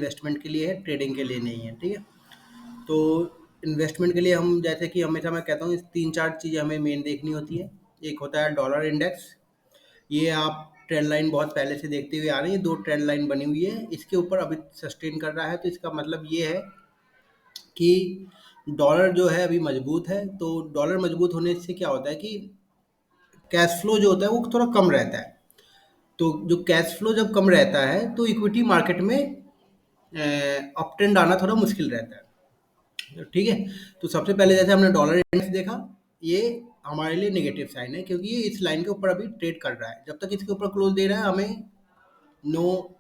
Investment के लिए है, ट्रेडिंग के लिए नहीं है, ठीक है। तो इन्वेस्टमेंट के लिए हम जैसे कि हमेशा मैं कहता हूँ इस 3-4 चीज़ें हमें मेन देखनी होती है। एक होता है डॉलर इंडेक्स, ये आप ट्रेंड लाइन बहुत पहले से देखते हुए आ रही है, 2 ट्रेंड लाइन बनी हुई है, इसके ऊपर अभी सस्टेन कर रहा है, तो इसका मतलब ये है कि डॉलर जो है अभी मजबूत है। तो डॉलर मजबूत होने से क्या होता है कि कैश फ्लो जो होता है वो थोड़ा कम रहता है। तो जो कैश फ्लो जब कम रहता है तो इक्विटी मार्केट में अप ट्रेंड आना थोड़ा मुश्किल रहता है, ठीक है। तो सबसे पहले जैसे हमने डॉलर इंडेक्स देखा, ये हमारे लिए नेगेटिव साइन है क्योंकि ये इस लाइन के ऊपर अभी ट्रेड कर रहा है। जब तक इसके ऊपर क्लोज दे रहा है हमें नो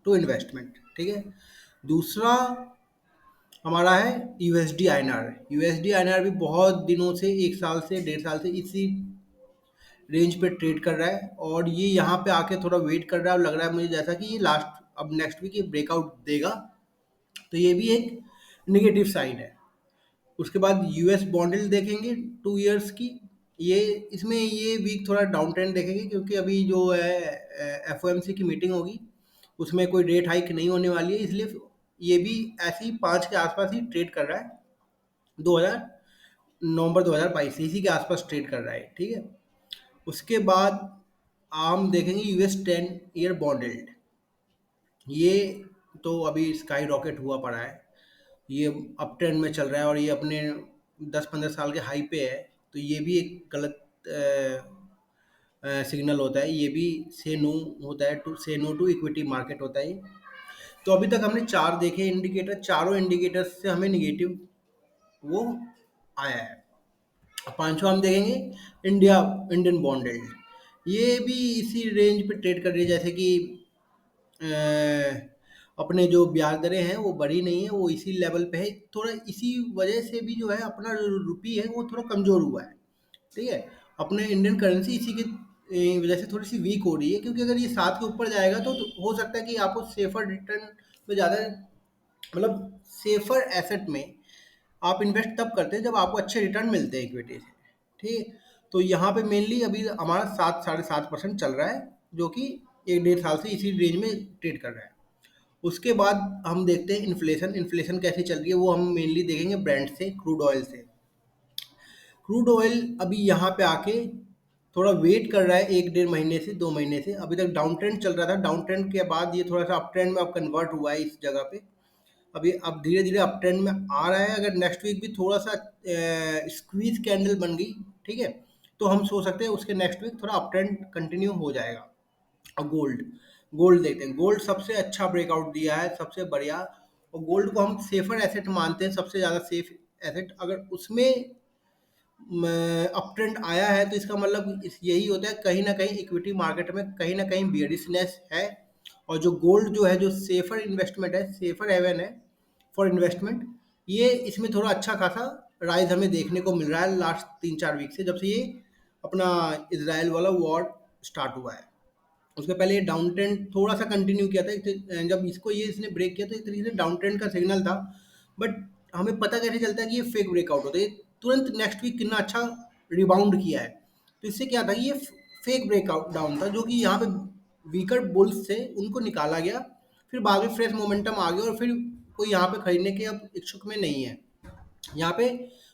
टू इन्वेस्टमेंट, ठीक है। दूसरा हमारा है यूएसडी आईएनआर। यूएसडी आईएनआर भी बहुत दिनों से, 1 साल से 1.5 साल से इसी रेंज पे ट्रेड कर रहा है और ये यहाँ पे आके थोड़ा वेट कर रहा है और लग रहा है मुझे जैसा कि ये लास्ट अब नेक्स्ट वीक ये ब्रेकआउट देगा, तो ये भी एक नेगेटिव साइन है। उसके बाद यूएस बॉन्ड यील्ड देखेंगे 2 इयर्स की, ये इसमें ये वीक थोड़ा डाउन ट्रेंड देखेंगे क्योंकि अभी जो है एफओएमसी की मीटिंग होगी उसमें कोई रेट हाइक नहीं होने वाली है, इसलिए ये भी ऐसे ही 5 के आसपास ही ट्रेड कर रहा है। 2000 नवंबर 2022 से इसी के आसपास ट्रेड कर रहा है, ठीक है। उसके बाद हम देखेंगे यूएस 10 ईयर बॉन्ड यील्ड, ये तो अभी स्काई रॉकेट हुआ पड़ा है, ये अप ट्रेंड में चल रहा है और ये अपने 10-15 साल के हाई पे है। तो ये भी एक गलत सिग्नल होता है, ये भी से नो होता है, टू से नो टू इक्विटी मार्केट होता है ये। तो अभी तक हमने 4 देखे इंडिकेटर, चारों इंडिकेटर्स से हमें निगेटिव वो आया है। अब पांचवा हम देखेंगे इंडियन बॉन्ड यील्ड, ये भी इसी रेंज पे ट्रेड कर रही है, जैसे कि अपने जो ब्याज दरें हैं वो बढ़ी नहीं है, वो इसी लेवल पे है। थोड़ा इसी वजह से भी जो है अपना जो रुपी है वो थोड़ा कमज़ोर हुआ है, ठीक है। अपने इंडियन करेंसी इसी की वजह से थोड़ी सी वीक हो रही है, क्योंकि अगर ये 7 के ऊपर जाएगा तो हो सकता है कि आपको सेफर रिटर्न में ज़्यादा, मतलब सेफर एसेट में आप इन्वेस्ट तब करते हैं जब आपको अच्छे रिटर्न मिलते हैं इक्विटी से, ठीक है। तो यहाँ पे मेनली अभी हमारा 7-7.5% चल रहा है, जो कि 1-1.5 साल से इसी रेंज में ट्रेड कर रहा है। उसके बाद हम देखते हैं इन्फ्लेशन, इन्फ्लेशन कैसे चल रही है वो हम मेनली देखेंगे ब्रेंट से, क्रूड ऑयल से। क्रूड ऑयल अभी यहाँ पे आके थोड़ा वेट कर रहा है 1-1.5 महीने से 2 महीने से, अभी तक डाउन ट्रेंड चल रहा था, डाउन ट्रेंड के बाद ये थोड़ा सा अप ट्रेंड में अब कन्वर्ट हुआ है इस जगह पे। अभी अब धीरे धीरे अप ट्रेंड में आ रहा है। अगर नेक्स्ट वीक भी थोड़ा सा स्क्वीज कैंडल बन गई, ठीक है, तो हम सोच सकते हैं उसके नेक्स्ट वीक थोड़ा अप ट्रेंड कंटिन्यू हो जाएगा। और गोल्ड, गोल्ड देखते हैं, गोल्ड सबसे अच्छा ब्रेकआउट दिया है, सबसे बढ़िया। और गोल्ड को हम सेफर एसेट मानते हैं, सबसे ज़्यादा सेफ एसेट। अगर उसमें अप ट्रेंड आया है तो इसका मतलब यही होता है कहीं ना कहीं इक्विटी मार्केट में कहीं ना कहीं बियरिशनेस है। और जो गोल्ड जो है, जो सेफर इन्वेस्टमेंट है, सेफर हेवन है फॉर इन्वेस्टमेंट, ये इसमें थोड़ा अच्छा खासा राइज हमें देखने को मिल रहा है लास्ट 3-4 वीक से, जब से ये अपना इसराइल वाला वॉर स्टार्ट हुआ है। उसके पहले ये डाउन ट्रेंड थोड़ा सा कंटिन्यू किया था, जब इसको ये इसने ब्रेक किया तो एक तरीके से डाउन ट्रेंड का सिग्नल था। बट हमें पता कैसे चलता है कि ये फेक ब्रेकआउट होता है, ये तुरंत नेक्स्ट वीक कितना अच्छा रिबाउंड किया है। तो इससे क्या था कि ये फेक ब्रेकआउट डाउन था, जो कि यहाँ पे वीकर बुल्स से उनको निकाला गया, फिर बाद में फ्रेश मोमेंटम आ गया और फिर कोई यहाँ पे खरीदने के अब इच्छुक में नहीं है। यहाँ पे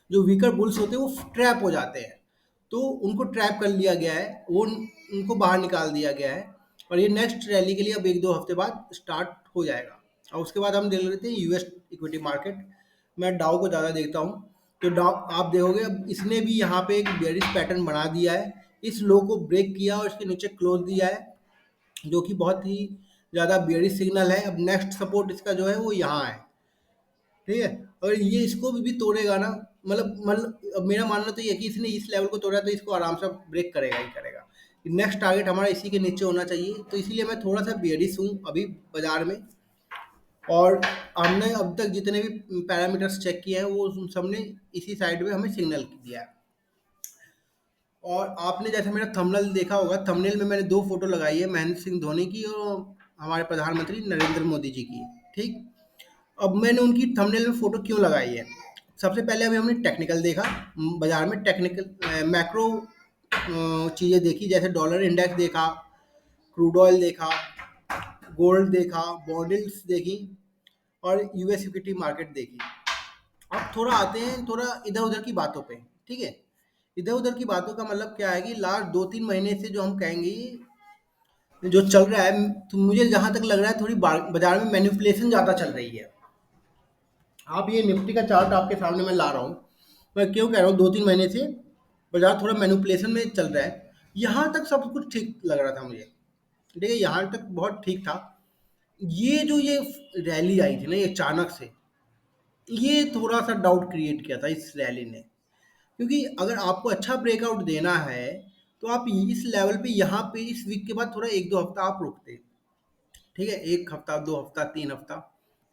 जो वीकर बुल्स होते हैं वो ट्रैप हो जाते हैं, तो उनको ट्रैप कर लिया गया है, वो उनको बाहर निकाल दिया गया है। और ये नेक्स्ट रैली के लिए अब 1-2 हफ्ते बाद स्टार्ट हो जाएगा। और उसके बाद हम देख लेते हैं यूएस इक्विटी मार्केट। मैं डाउ को ज़्यादा देखता हूँ, तो डाउ आप देखोगे अब इसने भी यहाँ पे एक बेयरिश पैटर्न बना दिया है, इस लो को ब्रेक किया और इसके नीचे क्लोज दिया है, जो कि बहुत ही ज़्यादा बेयरिश सिग्नल है। अब नेक्स्ट सपोर्ट इसका जो है वो यहाँ है, ठीक है। और ये इसको भी तोड़ेगा ना, मतलब अब मेरा मानना तो ये है कि इसने इस लेवल को तोड़ा तो इसको आराम से ब्रेक करेगा ही करेगा। नेक्स्ट टारगेट हमारा इसी के नीचे होना चाहिए, तो इसीलिए मैं थोड़ा सा बेयरिश हूँ अभी बाजार में। और हमने अब तक जितने भी पैरामीटर्स चेक किए हैं वो उन सब ने इसी साइड में हमें सिग्नल दिया है। और आपने जैसे मेरा थंबनेल देखा होगा, थंबनेल में मैंने 2 फोटो लगाई है, महेंद्र सिंह धोनी की और हमारे प्रधानमंत्री नरेंद्र मोदी जी की, ठीक। अब मैंने उनकी थंबनेल में फ़ोटो क्यों लगाई है? सबसे पहले अभी हमने टेक्निकल देखा, बाज़ार में टेक्निकल मैक्रो चीज़ें देखी, जैसे डॉलर इंडेक्स देखा, क्रूड ऑयल देखा, गोल्ड देखा, बॉन्ड यील्ड्स देखी, और यूएस इक्विटी मार्केट देखी। अब थोड़ा आते हैं थोड़ा इधर उधर की बातों पे, ठीक है। इधर उधर की बातों का मतलब क्या है कि लास्ट 2-3 महीने से जो हम कहेंगे जो चल रहा है, तो मुझे जहां तक लग रहा है थोड़ी बाजार में मैनिपुलेशन ज्यादा चल रही है। आप ये निफ्टी का चार्ट आपके सामने मैं ला रहा हूँ। मैं क्यों कह रहा हूँ 2-3 महीने से बाजार थोड़ा मैनिपुलेशन में चल रहा है। यहाँ तक सब कुछ ठीक लग रहा था मुझे, ठीक है, यहाँ तक बहुत ठीक था। ये रैली आई थी ना, ये अचानक से, ये थोड़ा सा डाउट क्रिएट किया था इस रैली ने। क्योंकि अगर आपको अच्छा ब्रेकआउट देना है तो आप इस लेवल पे यहाँ पे इस वीक के बाद थोड़ा 1-2 हफ्ता आप रुकते, ठीक है, 1 हफ्ता 2 हफ्ता 3 हफ्ता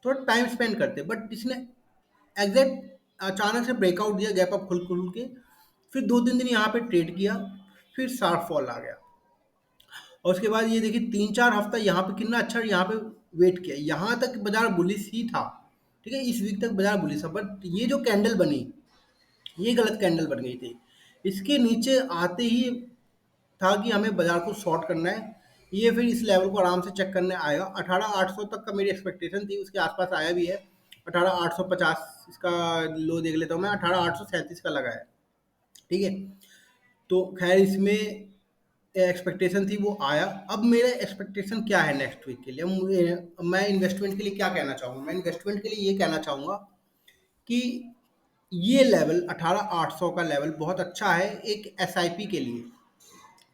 थोड़ा टाइम स्पेंड करते। बट इसने एग्जैक्ट अचानक से ब्रेकआउट दिया, गैप अप खुल खुल के, फिर 2-3 दिन यहाँ पे ट्रेड किया, फिर शार्प फॉल आ गया। और उसके बाद ये देखिए 3-4 हफ्ता यहाँ पे कितना अच्छा यहाँ पे वेट किया, यहाँ तक बाजार बुलिश ही था, ठीक है, इस वीक तक बाजार बुलिश था। बट ये जो कैंडल बनी, ये गलत कैंडल बन गई थी। इसके नीचे आते ही था कि हमें बाजार को शॉर्ट करना है। ये फिर इस लेवल को आराम से चेक करने आएगा। 18,800 तक का मेरी एक्सपेक्टेशन थी, उसके आसपास आया भी है। 18,850 इसका लो देख लेता हूँ मैं, 18,837 का लगा है, ठीक है। तो खैर इसमें एक्सपेक्टेशन थी वो आया। अब मेरा एक्सपेक्टेशन क्या है नेक्स्ट वीक के लिए, मैं इन्वेस्टमेंट के लिए क्या कहना चाहूँगा, मैं इन्वेस्टमेंट के लिए ये कहना चाहूँगा कि ये लेवल 18,800 का लेवल बहुत अच्छा है एक एसआईपी के लिए,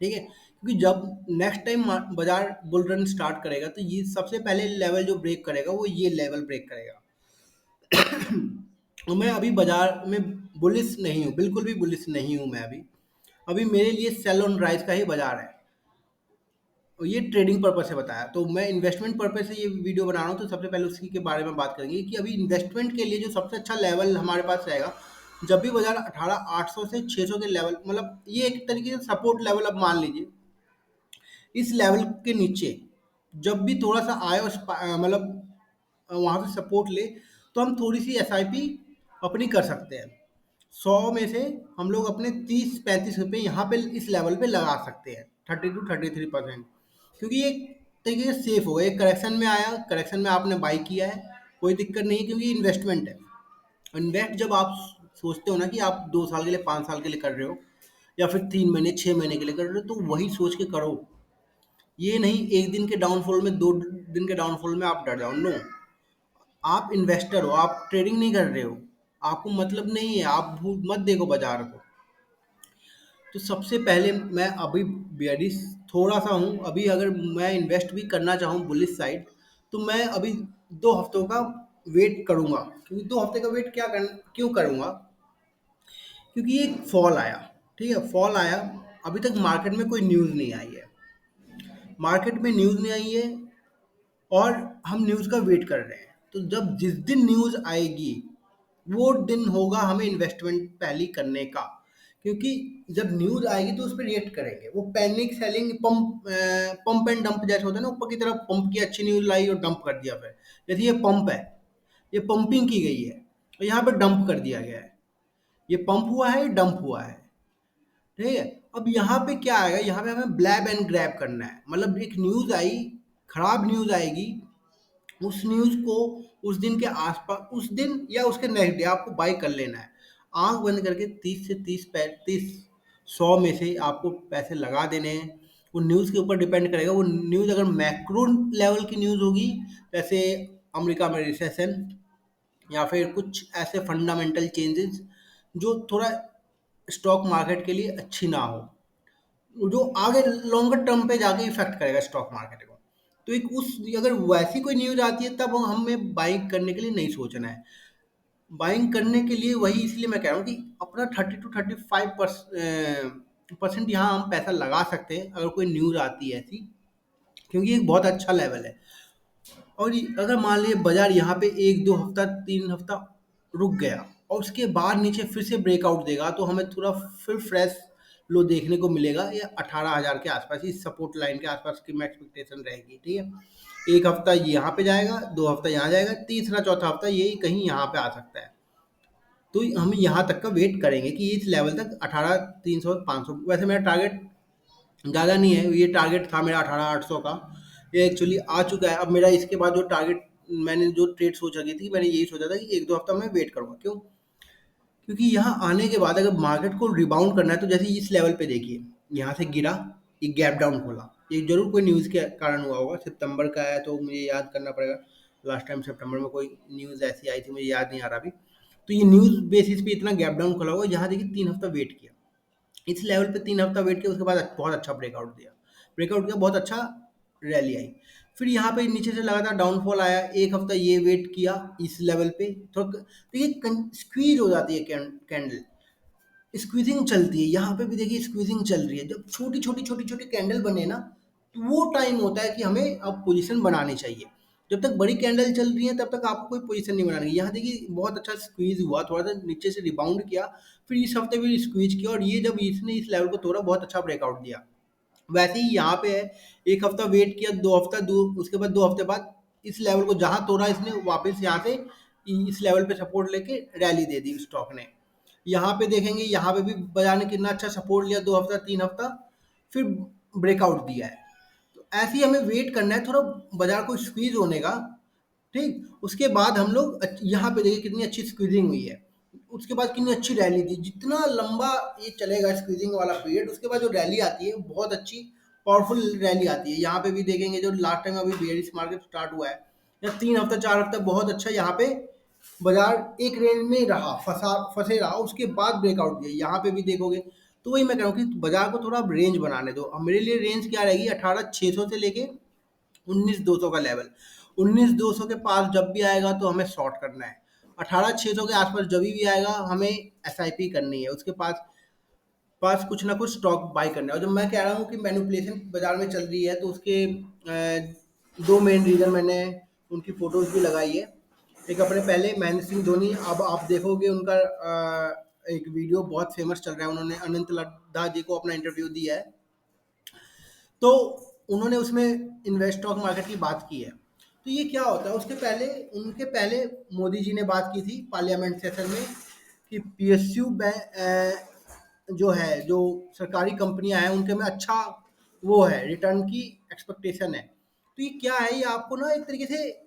ठीक है। क्योंकि जब नेक्स्ट टाइम बाजार बुल रन स्टार्ट करेगा तो ये सबसे पहले लेवल जो ब्रेक करेगा वो ये लेवल ब्रेक करेगा। और मैं अभी बाजार में बुलिश नहीं हूँ, बिल्कुल भी बुलिश नहीं हूँ मैं अभी। अभी मेरे लिए सेल ऑन राइज का ही बाजार है। और ये ट्रेडिंग पर्पस से बताया, तो मैं इन्वेस्टमेंट पर्पस से ये वीडियो बना रहा हूँ। तो सबसे पहले उसी के बारे में बात करेंगे कि अभी इन्वेस्टमेंट के लिए जो सबसे अच्छा लेवल हमारे पास रहेगा, जब भी बाजार 18,800 से 600 के लेवल, मतलब ये एक तरीके से सपोर्ट लेवल अब मान लीजिए। इस लेवल के नीचे जब भी थोड़ा सा आए और मतलब वहाँ से सपोर्ट ले, तो हम थोड़ी सी एसआईपी अपनी कर सकते हैं। 100 में से हम लोग अपने 30-35 रुपये यहाँ पे इस लेवल पे लगा सकते हैं, 30 to 33%। क्योंकि ये एक तरीके से सेफ होगा। एक करेक्शन में आया, करेक्शन में आपने बाई किया है, कोई दिक्कत नहीं है, क्योंकि इन्वेस्टमेंट है। इन्वेस्ट जब आप सोचते हो ना कि आप 2 साल के लिए 5 साल के लिए कर रहे हो, या फिर 3 महीने 6 महीने के लिए कर रहे हो, तो वही सोच के करो। ये नहीं एक दिन के डाउनफॉल में, 2 दिन के डाउनफॉल में आप डर जाओ, नो। आप इन्वेस्टर हो, आप ट्रेडिंग नहीं कर रहे हो, आपको मतलब नहीं है, आप मत देखो बाजार को। तो सबसे पहले मैं अभी बेयरिश थोड़ा सा हूँ अभी। अगर मैं इन्वेस्ट भी करना चाहूँ बुलिश साइड, तो मैं अभी 2 हफ्तों का वेट करूँगा। क्योंकि 2 हफ्ते का वेट क्यों करूँगा, क्योंकि एक फॉल आया, ठीक है, फॉल आया। अभी तक मार्केट में कोई न्यूज़ नहीं आई है, मार्केट में न्यूज़ नहीं आई है, और हम न्यूज़ का वेट कर रहे हैं। तो जब जिस दिन न्यूज़ आएगी, वो दिन होगा हमें इन्वेस्टमेंट पहली करने का। क्योंकि जब न्यूज़ आएगी तो उस पर रिएक्ट करेंगे। वो panic selling, pump and dump जैसे होता है ना, ऊपर की तरफ पंप की अच्छी न्यूज़ लाई और डंप कर दिया। फिर जैसे ये पंप है, ये पंपिंग की गई है, और यहाँ पे डंप कर दिया गया है। ये पंप हुआ है, डंप हुआ है, ठीक है। अब यहाँ पे क्या आएगा, यहाँ पे हमें ब्लैब एंड ग्रैब करना है। मतलब एक न्यूज़ आई, खराब न्यूज़ आएगी, उस न्यूज़ को उस दिन के आसपास, उस दिन या उसके नेक्स्ट डे आपको बाई कर लेना है। आंख बंद करके 30 से 30 100 में से आपको पैसे लगा देने हैं। वो न्यूज़ के ऊपर डिपेंड करेगा। वो न्यूज़ अगर मैक्रो लेवल की न्यूज़ होगी, जैसे अमेरिका में रिसेशन, या फिर कुछ ऐसे फंडामेंटल चेंजेस जो थोड़ा स्टॉक मार्केट के लिए अच्छी ना हो, जो आगे लॉन्गर टर्म पे जाके इफेक्ट करेगा स्टॉक मार्केट को, तो एक उस अगर वैसी कोई न्यूज आती है, तब हमें बाइंग करने के लिए नहीं सोचना है। बाइंग करने के लिए वही, इसलिए मैं कह रहा हूँ कि अपना 30 to 35% यहाँ हम पैसा लगा सकते हैं अगर कोई न्यूज आती है ऐसी। क्योंकि ये एक बहुत अच्छा लेवल है। और अगर मान लीजिए बाजार यहाँ पे 1-2 हफ्ता 3 हफ्ता रुक गया, और उसके बाद नीचे फिर से ब्रेकआउट देगा, तो हमें थोड़ा फिर फ्रेश लो देखने को मिलेगा। या 18,000 के आसपास, इस सपोर्ट लाइन के आसपास की मैं एक्सपेक्टेशन रहेगी, ठीक है। 1 हफ्ता ये यहाँ पे जाएगा, 2 हफ्ता यहाँ जाएगा, तीसरा चौथा हफ्ता यही कहीं यहाँ पे आ सकता है। तो हम यहाँ तक का वेट करेंगे कि इस लेवल तक 18,300 500, वैसे मेरा टारगेट ज़्यादा नहीं है, ये टारगेट था मेरा 18,800 का, ये एक्चुअली आ चुका है। अब मेरा इसके बाद जो टारगेट मैंने जो ट्रेड सोच रखी थी, मैंने यही सोचा था कि 1-2 हफ्ता मैं वेट करूँगा। क्यों? क्योंकि यहाँ आने के बाद अगर मार्केट को रिबाउंड करना है तो जैसे इस लेवल पे देखिए, यहाँ से गिरा, ये गैप डाउन खोला, ये जरूर कोई न्यूज़ के कारण हुआ होगा, सितंबर का है तो मुझे याद करना पड़ेगा, लास्ट टाइम सितंबर में कोई न्यूज़ ऐसी आई थी, मुझे याद नहीं आ रहा अभी। तो ये न्यूज़ बेसिस पे इतना गैप डाउन खोला हुआ, यहाँ देखिए 3 हफ्ता वेट किया, इस लेवल पे 3 हफ्ता वेट किया, उसके बाद बहुत अच्छा ब्रेकआउट किया, बहुत अच्छा रैली आई। फिर यहाँ पे नीचे से लगातार डाउनफॉल आया, 1 हफ्ता ये वेट किया इस लेवल पे, थोड़ा देखिए स्क्वीज हो जाती है कैंडल, स्क्वीजिंग चलती है, यहाँ पे भी देखिए स्क्वीजिंग चल रही है। जब छोटी छोटी कैंडल बने ना, तो वो टाइम होता है कि हमें अब पोजीशन बनानी चाहिए। जब तक बड़ी कैंडल चल रही है तब तक आपको कोई पोजीशन नहीं बनानी है। यहाँ देखिए बहुत अच्छा स्क्वीज हुआ, थोड़ा सा नीचे से रिबाउंड किया, फिर इस हफ्ते भी स्क्वीज किया, और ये जब इसने इस लेवल को तोड़ा, बहुत अच्छा ब्रेकआउट दिया। वैसे ही यहाँ पे है, 1 हफ्ता वेट किया, 2 हफ्ता उसके बाद 2 हफ्ते बाद इस लेवल को जहाँ तोड़ा इसने, वापस यहाँ से इस लेवल पे सपोर्ट लेके रैली दे दी स्टॉक ने। यहाँ पे देखेंगे, यहाँ पे भी बाजार ने कितना अच्छा सपोर्ट लिया, 2 हफ्ता 3 हफ्ता, फिर ब्रेकआउट दिया है। तो ऐसे ही हमें वेट करना है थोड़ा बाजार को स्क्वीज होने का, ठीक। उसके बाद हम लोग यहाँ पे देखिए कितनी अच्छी स्क्वीजिंग हुई है, उसके बाद कितनी अच्छी रैली थी। जितना लंबा ये चलेगा स्क्वीजिंग वाला पीरियड, उसके बाद जो रैली आती है बहुत अच्छी पावरफुल रैली आती है। यहाँ पे भी देखेंगे, जो लास्ट टाइम अभी बेयरिश मार्केट स्टार्ट हुआ है, या 3 हफ्ता 4 हफ्ता बहुत अच्छा यहाँ पे बाजार एक रेंज में रहा, फंसे रहा, उसके बाद ब्रेकआउट दिया। यहाँ पे भी देखोगे, तो वही मैं कह रहा हूँ कि बाजार को थोड़ा रेंज बनाने दो। अब मेरे लिए रेंज क्या रहेगी, 18,600 से लेके 19,200 का लेवल। 19,200 के पास जब भी आएगा तो हमें शॉर्ट करना है, 18,600 के आसपास जब भी आएगा हमें एसआईपी करनी है, उसके पास पास कुछ ना कुछ स्टॉक बाय करना है। और जब मैं कह रहा हूँ कि मैनिपुलेशन बाजार में चल रही है, तो उसके दो मेन रीजन मैंने उनकी फोटोज भी लगाई है। एक अपने पहले महेंद्र सिंह धोनी, अब आप देखोगे उनका एक वीडियो बहुत फेमस चल रहा है, उन्होंने अनंत लद्दा जी को अपना इंटरव्यू दिया है, तो उन्होंने उसमें इन्वेस्ट स्टॉक मार्केट की बात की है। तो ये क्या होता है, उसके पहले उनके पहले मोदी जी ने बात की थी पार्लियामेंट सेशन में कि पीएसयू जो है, जो सरकारी कंपनियां हैं उनके में अच्छा वो है, रिटर्न की एक्सपेक्टेशन है। तो ये क्या है, ये आपको ना एक तरीके से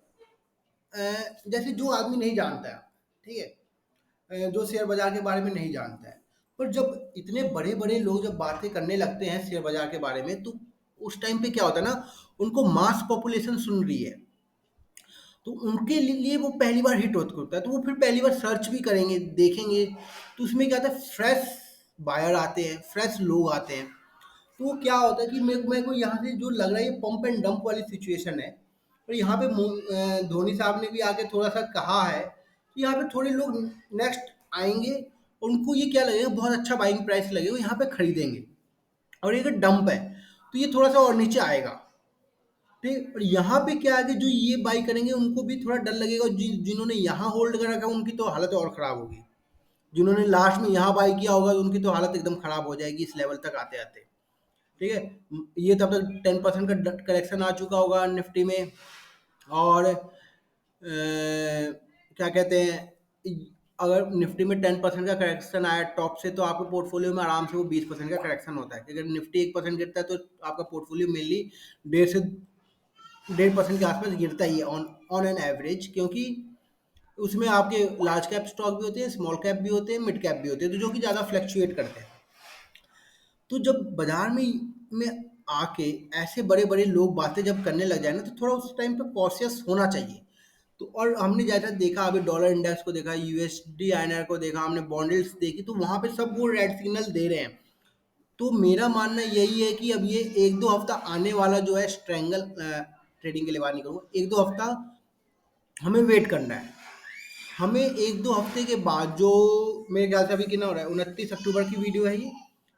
जैसे जो आदमी नहीं जानता है, ठीक है, जो शेयर बाजार के बारे में नहीं जानता है, पर जब इतने बड़े बड़े लोग जब बातें करने लगते हैं शेयर बाजार के बारे में, तो उस टाइम पे क्या होता है ना, उनको मास पॉपुलेशन सुन रही है, तो उनके लिए वो पहली बार हिट होता है, तो वो फिर पहली बार सर्च भी करेंगे, देखेंगे। तो उसमें क्या होता है, फ्रेश बायर आते हैं, फ्रेश लोग आते हैं। तो वो क्या होता है कि मेरे को यहाँ से जो लग रहा है, ये पंप एंड डंप वाली सिचुएशन है। और यहाँ पे धोनी साहब ने भी आके थोड़ा सा कहा है कि यहाँ पे थोड़े लोग नेक्स्ट आएंगे, और उनको ये क्या लगेगा, बहुत अच्छा बाइंग प्राइस लगेगा, यहाँ पे खरीदेंगे। और ये डंप है, तो ये थोड़ा सा और नीचे आएगा, ठीक। और यहाँ पे क्या है कि जो ये बाई करेंगे उनको भी थोड़ा डर लगेगा, और जिन्होंने यहाँ होल्ड कर रखा है उनकी तो हालत और खराब होगी। जिन्होंने लास्ट में यहाँ बाई किया होगा उनकी तो हालत एकदम खराब हो जाएगी इस लेवल तक आते आते, ठीक है। ये तब तक 10% का करेक्शन आ चुका होगा निफ्टी में। और क्या कहते हैं, अगर निफ्टी में 10% का करेक्शन आया टॉप से, तो आपके पोर्टफोलियो में आराम से वो 20% का करेक्शन होता है। अगर निफ्टी 1% गिरता है तो आपका पोर्टफोलियो मेनली 1.5% के आसपास गिरता ही है ऑन ऑन एन एवरेज, क्योंकि उसमें आपके लार्ज कैप स्टॉक भी होते हैं, स्मॉल कैप भी होते हैं, मिड कैप भी होते हैं, तो जो कि ज़्यादा फ्लक्चुएट करते हैं। तो जब बाजार में आके ऐसे बड़े बड़े लोग बातें जब करने लग जाए ना, तो थोड़ा उस टाइम पे कॉशियस होना चाहिए। तो और हमने जैसा देखा, अभी डॉलर इंडेक्स को देखा, यूएसडी आईएनआर को देखा, हमने बॉन्ड्स देखी, तो वहां पे सब वो रेड सिग्नल दे रहे हैं। तो मेरा मानना यही है कि अब ये 1-2 हफ्ता आने वाला जो है स्ट्रेंगल, ट्रेडिंग के लिए बात नहीं करूँगा, 1-2 हफ्ता हमें वेट करना है। हमें 1-2 हफ्ते के बाद, जो मेरे ख्याल से अभी कितना हो रहा है, 29 अक्टूबर की वीडियो है ये,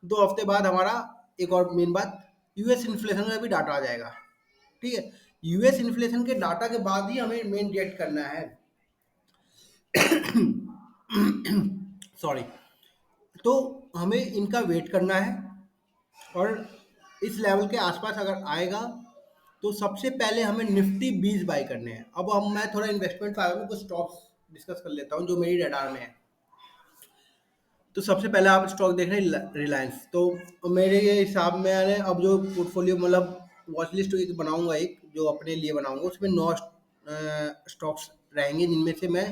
2 हफ्ते बाद हमारा एक और मेन बात, यूएस इन्फ्लेशन का भी डाटा आ जाएगा, ठीक है। यूएस इन्फ्लेशन के डाटा के बाद ही हमें मेन रिएक्ट करना है। सॉरी। तो हमें इनका वेट करना है, और इस लेवल के आसपास अगर आएगा तो सबसे पहले हमें निफ्टी 20 बाई करने हैं। अब मैं थोड़ा इन्वेस्टमेंट पे आया हूँ, कुछ स्टॉक्स डिस्कस कर लेता हूँ जो मेरी रडार में है। तो सबसे पहले आप स्टॉक देख रहे हैं रिलायंस। तो मेरे ये हिसाब में अब जो पोर्टफोलियो, मतलब वॉच लिस्ट एक बनाऊंगा, एक जो अपने लिए बनाऊंगा, उसमें 9 स्टॉक्स रहेंगे जिनमें से मैं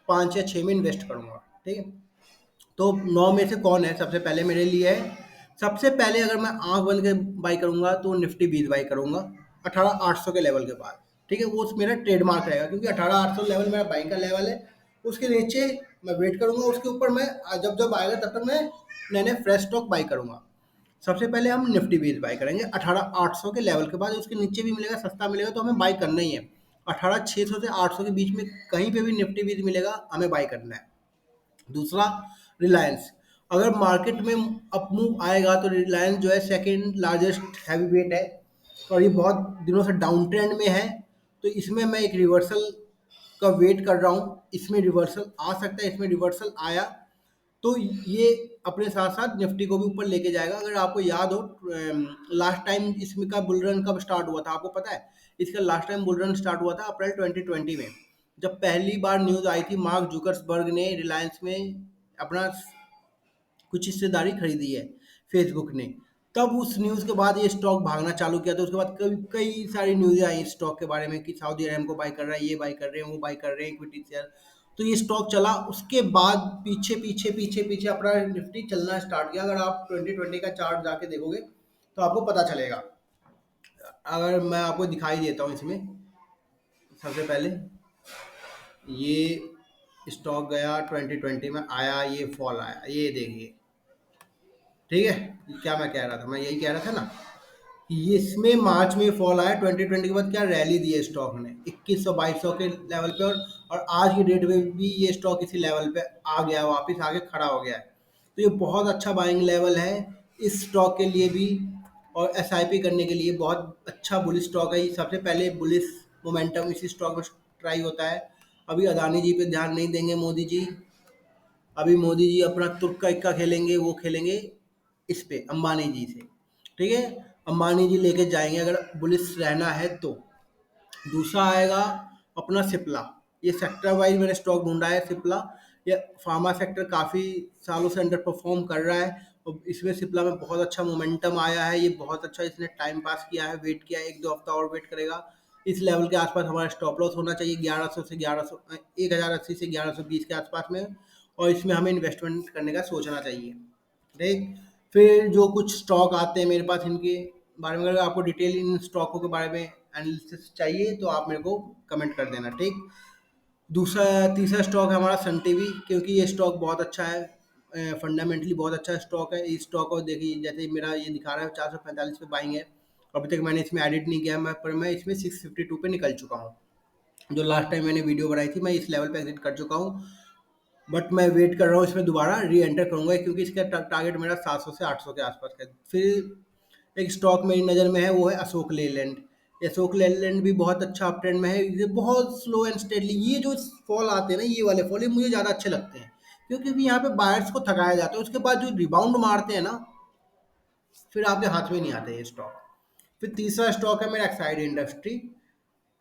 5 या 6 में इन्वेस्ट करूँगा, ठीक है? तो 9 में से कौन है सबसे पहले मेरे लिए है, सबसे पहले अगर मैं आँख बंद के बाई करूँगा तो निफ्टी 20 बाई करूँगा 18,800 के लेवल के बाद, ठीक है? वो मेरा ट्रेडमार्क रहेगा क्योंकि 18,800 लेवल मेरा बाई का लेवल है। उसके नीचे मैं वेट करूँगा, उसके ऊपर मैं जब जब आएगा तब तक मैं नए नए फ्रेश स्टॉक बाई करूँगा। सबसे पहले हम निफ्टी 20 बाई करेंगे 18,800 के लेवल के बाद, उसके नीचे भी मिलेगा, सस्ता मिलेगा तो हमें बाई करना ही है। 18,600 से 800 के बीच में कहीं पे भी निफ्टी 20 मिलेगा, हमें बाई करना है। दूसरा, रिलायंस, अगर मार्केट में अप मूव आएगा तो रिलायंस जो है सेकंड लार्जेस्ट हैवी वेट है और ये बहुत दिनों से डाउन ट्रेंड में है, तो इसमें मैं एक रिवर्सल का वेट कर रहा हूँ। इसमें रिवर्सल आ सकता है, इसमें रिवर्सल आया तो ये अपने साथ साथ निफ्टी को भी ऊपर लेके जाएगा। अगर आपको याद हो, लास्ट टाइम इसमें का बुल रन कब स्टार्ट हुआ था आपको पता है? इसका last time bull run start हुआ था अप्रैल 2020 में, जब पहली बार न्यूज़ आई थी मार्क जुकर्सबर्ग ने रिलायंस में अपना कुछ हिस्सेदारी खरीदी है फेसबुक ने। तब उस न्यूज़ के बाद ये स्टॉक भागना चालू किया था। उसके बाद कई कई सारी न्यूज़ें आई इस स्टॉक के बारे में कि सऊदी अरब को बाई कर रहा है, ये बाई कर रहे हैं, वो बाई कर रहे हैं इक्विटी शेयर। तो ये स्टॉक चला, उसके बाद पीछे पीछे पीछे पीछे अपना निफ्टी चलना स्टार्ट किया। अगर आप 2020 का चार्ट जाके देखोगे तो आपको पता चलेगा। अगर मैं आपको दिखाई देता हूँ इसमें, सबसे पहले ये स्टॉक गया 2020 में, आया, ये फॉल आया, ये देखिए, ठीक है? क्या मैं कह रहा था, मैं यही कह रहा था ना कि ये इसमें मार्च में फॉल आया 2020 के बाद, क्या रैली दी है स्टॉक ने 2100-2200 के लेवल पे, और आज की डेट में भी ये स्टॉक इसी लेवल पे आ गया, वापस आके खड़ा हो गया है। तो ये बहुत अच्छा बाइंग लेवल है इस स्टॉक के लिए भी, और एसआईपी करने के लिए बहुत अच्छा बुलिश स्टॉक है। ये सबसे पहले बुलिश मोमेंटम इसी स्टॉक में ट्राई होता है। अभी अदानी जी पे ध्यान नहीं देंगे मोदी जी, अभी मोदी जी अपना तुर्क का इक्का खेलेंगे, वो खेलेंगे इस पे अंबानी जी से, ठीक है? अंबानी जी लेके जाएंगे अगर बुलिस रहना है तो। दूसरा आएगा अपना सिप्ला, ये सेक्टर वाइज मैंने स्टॉक ढूंढा है। सिप्ला, ये फार्मा सेक्टर काफ़ी सालों से अंडर परफॉर्म कर रहा है और इसमें सिप्ला में बहुत अच्छा मोमेंटम आया है। ये बहुत अच्छा इसने टाइम पास किया है, वेट किया है, 1-2 हफ्ता और वेट करेगा। इस लेवल के आसपास हमारा स्टॉप लॉस होना चाहिए 1100 से 1100, 1080 से 1120 के आसपास में, और इसमें हमें इन्वेस्टमेंट करने का सोचना चाहिए, ठीक? फिर जो कुछ स्टॉक आते हैं मेरे पास, इनके बारे में अगर आपको डिटेल इन स्टॉकों के बारे में एनालिसिस चाहिए तो आप मेरे को कमेंट कर देना, ठीक? दूसरा तीसरा स्टॉक है हमारा सन टीवी, क्योंकि ये स्टॉक बहुत अच्छा है, फंडामेंटली बहुत अच्छा स्टॉक है। इस स्टॉक को देखिए, जैसे मेरा ये दिखा रहा है 445 पे बाइंग है, अभी तक मैंने इसमें एडिट नहीं किया, पर मैं इसमें 652 पे निकल चुका हूँ। जो लास्ट टाइम मैंने वीडियो बनाई थी मैं इस लेवल पे एग्जिट कर चुका हूँ, बट मैं वेट कर रहा हूँ इसमें दोबारा री एंटर करूँगा क्योंकि इसका टारगेट मेरा 700 से 800 के आसपास का है। फिर एक स्टॉक मेरी नज़र में है, वो है अशोक लेलैंड। अशोक लेलैंड भी बहुत अच्छा अप ट्रेंड में है, ये बहुत स्लो एंड स्टेडली, ये जो फॉल आते हैं ना, ये वाले फॉल ये मुझे ज़्यादा अच्छे लगते हैं क्योंकि यहाँ पे बायर्स को थकाया जाता है, उसके बाद जो रिबाउंड मारते हैं ना, फिर आपके हाथ में नहीं आते ये स्टॉक। फिर तीसरा स्टॉक है मेरा एक्साइड इंडस्ट्री,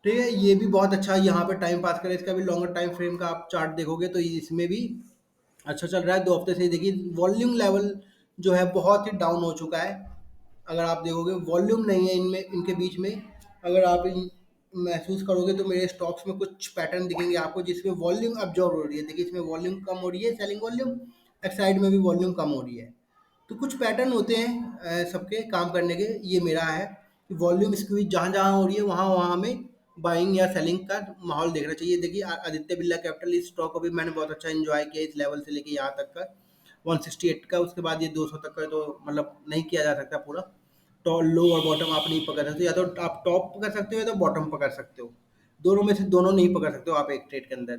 ठीक है? ये भी बहुत अच्छा है, यहाँ पे टाइम पास करें, इसका भी लॉन्गर टाइम फ्रेम का आप चार्ट देखोगे तो इसमें भी अच्छा चल रहा है। 2 हफ्ते से देखिए वॉल्यूम लेवल जो है बहुत ही डाउन हो चुका है। अगर आप देखोगे वॉल्यूम नहीं है इनमें, इनके बीच में। अगर आप महसूस करोगे तो मेरे स्टॉक्स में कुछ पैटर्न दिखेंगे आपको जिसमें वॉल्यूम अब्जॉर्ब हो रही है। देखिए इसमें वॉल्यूम कम हो रही है, सेलिंग वॉल्यूम, एक्साइड में भी वॉल्यूम कम हो रही है। तो कुछ पैटर्न होते हैं सबके काम करने के। ये मेरा है कि वॉल्यूम स्क्वीज जहाँ जहाँ हो रही है वहाँ वहाँ हमें बाइंग या सेलिंग का माहौल देखना चाहिए। देखिए आदित्य बिरला कैपिटल, इस स्टॉक को भी मैंने बहुत अच्छा एंजॉय किया इस लेवल से लेके यहाँ तक का 168 का, उसके बाद ये 200 तक का तो मतलब नहीं किया जा सकता पूरा। तो लो और बॉटम आप नहीं पकड़ सकते, या तो आप टॉप पकड़ सकते हो या तो बॉटम पकड़ सकते हो, दोनों में से दोनों नहीं पकड़ सकते हो आप एक ट्रेड के अंदर,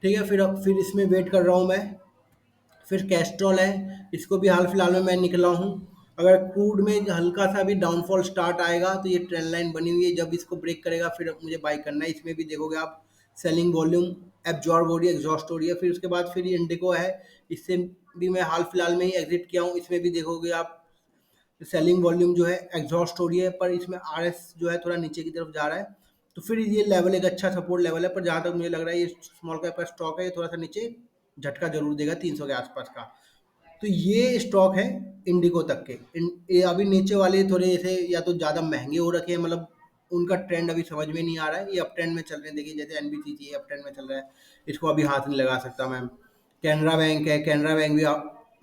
ठीक है? फिर इसमें वेट कर रहा हूँ मैं। फिर कैस्ट्रॉल है, इसको भी हाल फिलहाल में मैं निकला हूँ। अगर क्रूड में हल्का सा भी डाउनफॉल स्टार्ट आएगा तो ये ट्रेंड लाइन बनी हुई है, जब इसको ब्रेक करेगा फिर मुझे बाई करना है। इसमें भी देखोगे आप सेलिंग वॉल्यूम एब्जॉर्ब हो रही है, एग्जॉस्ट हो रही है। फिर उसके बाद फिर ये इंडिको है, इससे भी मैं हाल फिलहाल में ही एग्जिट किया हूँ। इसमें भी देखोगे आप सेलिंग वॉल्यूम जो है एग्जॉस्ट हो रही है, पर इसमें आरएस जो है थोड़ा नीचे की तरफ जा रहा है। तो फिर ये लेवल एक अच्छा सपोर्ट लेवल है, पर जहाँ तक मुझे लग रहा है ये स्मॉल कैप का स्टॉक है, ये थोड़ा सा नीचे झटका जरूर देगा 300 के आसपास का। तो ये स्टॉक है इंडिको तक के। ये अभी नीचे वाले थोड़े ऐसे या तो ज़्यादा महंगे हो रखे हैं, मतलब उनका ट्रेंड अभी समझ में नहीं आ रहा है, ये अप ट्रेंड में चल रहे हैं। देखिए जैसे एनबीसीसी अप ट्रेंड में चल रहा है, इसको अभी हाथ नहीं लगा सकता मैं। कैनरा बैंक है, कैनरा बैंक भी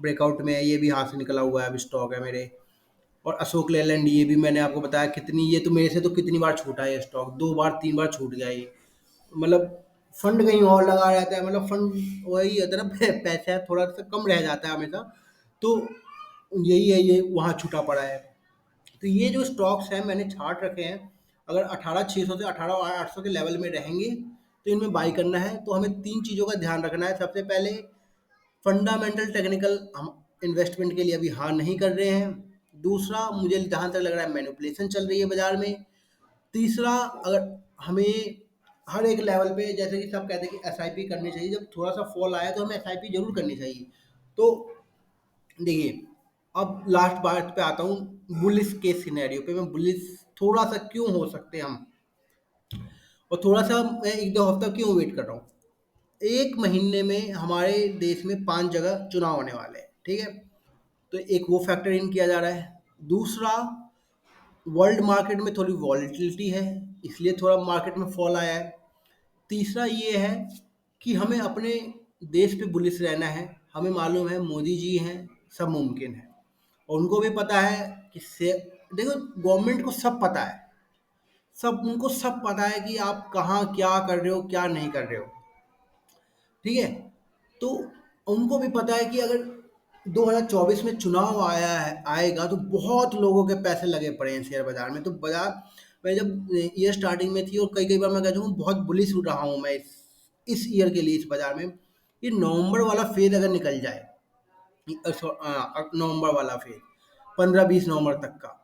ब्रेकआउट में है, ये भी हाथ से निकला हुआ है, अभी स्टॉक है मेरे। और अशोक लेलैंड, ये भी मैंने आपको बताया कितनी, ये तो मेरे से तो कितनी बार छूटा है ये स्टॉक, 2 बार 3 बार छूट गया ये। मतलब फंड कहीं और लगा रहता है, मतलब फंड वही होता है ना, पैसा थोड़ा सा कम रह जाता है हमेशा, तो यही है, ये वहाँ छूटा पड़ा है। तो ये जो स्टॉक्स हैं मैंने छांट रखे हैं, अगर 18,600 से 18,800 के लेवल में रहेंगे तो इनमें बाई करना है। तो हमें 3 चीज़ों का ध्यान रखना है। सबसे पहले फंडामेंटल टेक्निकल हम इन्वेस्टमेंट के लिए अभी हाँ नहीं कर रहे हैं। दूसरा, मुझे जहाँ तक लग रहा है मैनिपुलेशन चल रही है बाजार में। तीसरा, अगर हमें हर एक लेवल पे, जैसे कि सब कहते हैं कि एसआईपी करनी चाहिए, जब थोड़ा सा फॉल आया तो हमें एसआईपी जरूर करनी चाहिए। तो देखिए, अब लास्ट बात पे आता हूँ, बुलिश के सिनेरियो पे। मैं बुलिश थोड़ा सा क्यों हो सकते हैं हम, और थोड़ा सा मैं 1-2 हफ्ता क्यों वेट कर रहा हूँ। एक महीने में हमारे देश में 5 जगह चुनाव होने वाले हैं, ठीक है। तो एक वो फैक्टर इन किया जा रहा है। दूसरा, वर्ल्ड मार्केट में थोड़ी वॉलेटिलिटी है, इसलिए थोड़ा मार्केट में फॉल आया है। तीसरा ये है कि हमें अपने देश पे बुलिश रहना है। हमें मालूम है मोदी जी हैं, सब मुमकिन है, और उनको भी पता है कि से देखो, गवर्नमेंट को सब पता है, सब उनको सब पता है कि आप कहाँ क्या कर रहे हो, क्या नहीं कर रहे हो, ठीक है। तो उनको भी पता है कि अगर 2024 में चुनाव आया है, आएगा, तो बहुत लोगों के पैसे लगे पड़े हैं शेयर बाजार में। तो बाजार, मैं जब ईयर स्टार्टिंग में थी, और कई कई बार मैं कहता हूँ बहुत बुलिश रहा हूँ मैं इस ईयर के लिए, इस बाजार में। ये नवंबर वाला फेज अगर निकल जाए, नवंबर वाला फेज 15-20 नवंबर तक का,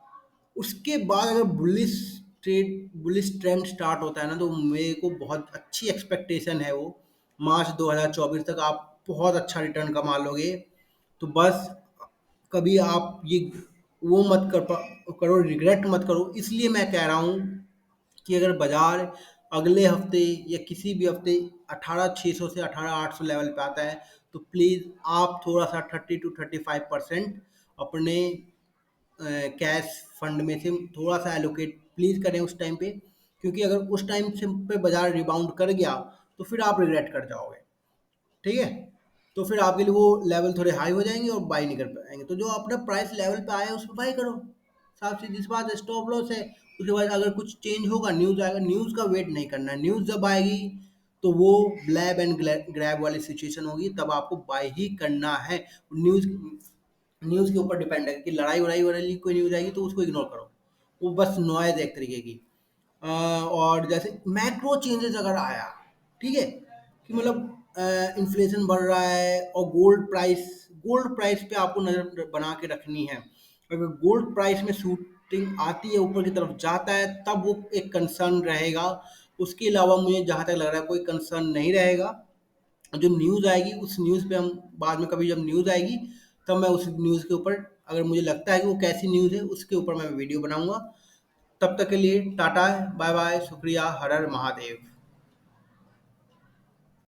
उसके बाद अगर बुलिश ट्रेंड स्टार्ट होता है ना, तो मेरे को बहुत अच्छी एक्सपेक्टेशन है वो। मार्च 2024 तक आप बहुत अच्छा रिटर्न कमा लोगे। तो बस कभी आप ये वो मत करो, रिग्रेट मत करो। इसलिए मैं कह रहा हूँ कि अगर बाजार अगले हफ्ते या किसी भी हफ्ते 18,600 से 18,800 लेवल पे आता है, तो प्लीज़ आप थोड़ा सा 30 to 35% अपने कैश फंड में से थोड़ा सा एलोकेट प्लीज़ करें उस टाइम पे। क्योंकि अगर उस टाइम से पे बाजार रिबाउंड कर गया, तो फिर आप रिग्रेट कर जाओगे, ठीक है। तो फिर आपके लिए वो लेवल थोड़े हाई हो जाएंगे और बाई नहीं कर पाएंगे। तो जो अपना प्राइस लेवल पे आया उस पर बाई करो, साफ सीधी सी बात है। स्टॉप लॉस है। उसके बाद अगर कुछ चेंज होगा, न्यूज़ आएगा, न्यूज़ का वेट नहीं करना है। न्यूज़ जब आएगी तो वो ब्लैब एंड ग्रैब वाली सिचुएशन होगी, तब आपको बाई ही करना है। न्यूज़ न्यूज़ के ऊपर डिपेंड है कि लड़ाई वड़ाई वाली कोई न्यूज़ आएगी तो उसको इग्नोर करो, वो बस नॉइज़ एक तरीके की। और जैसे मैक्रो चेंजेस अगर आया, ठीक है, कि मतलब इन्फ्लेशन बढ़ रहा है, और गोल्ड प्राइस पे आपको नज़र बना के रखनी है। अगर गोल्ड प्राइस में शूटिंग आती है, ऊपर की तरफ जाता है, तब वो एक कंसर्न रहेगा। उसके अलावा मुझे जहाँ तक लग रहा है कोई कंसर्न नहीं रहेगा। जो न्यूज़ आएगी उस न्यूज़ पे हम बाद में, कभी जब न्यूज़ आएगी, तब मैं उस न्यूज़ के ऊपर, अगर मुझे लगता है कि वो कैसी न्यूज़ है, उसके ऊपर मैं वीडियो बनाऊंगा। तब तक के लिए टाटा, बाय बाय, शुक्रिया, हर हर महादेव।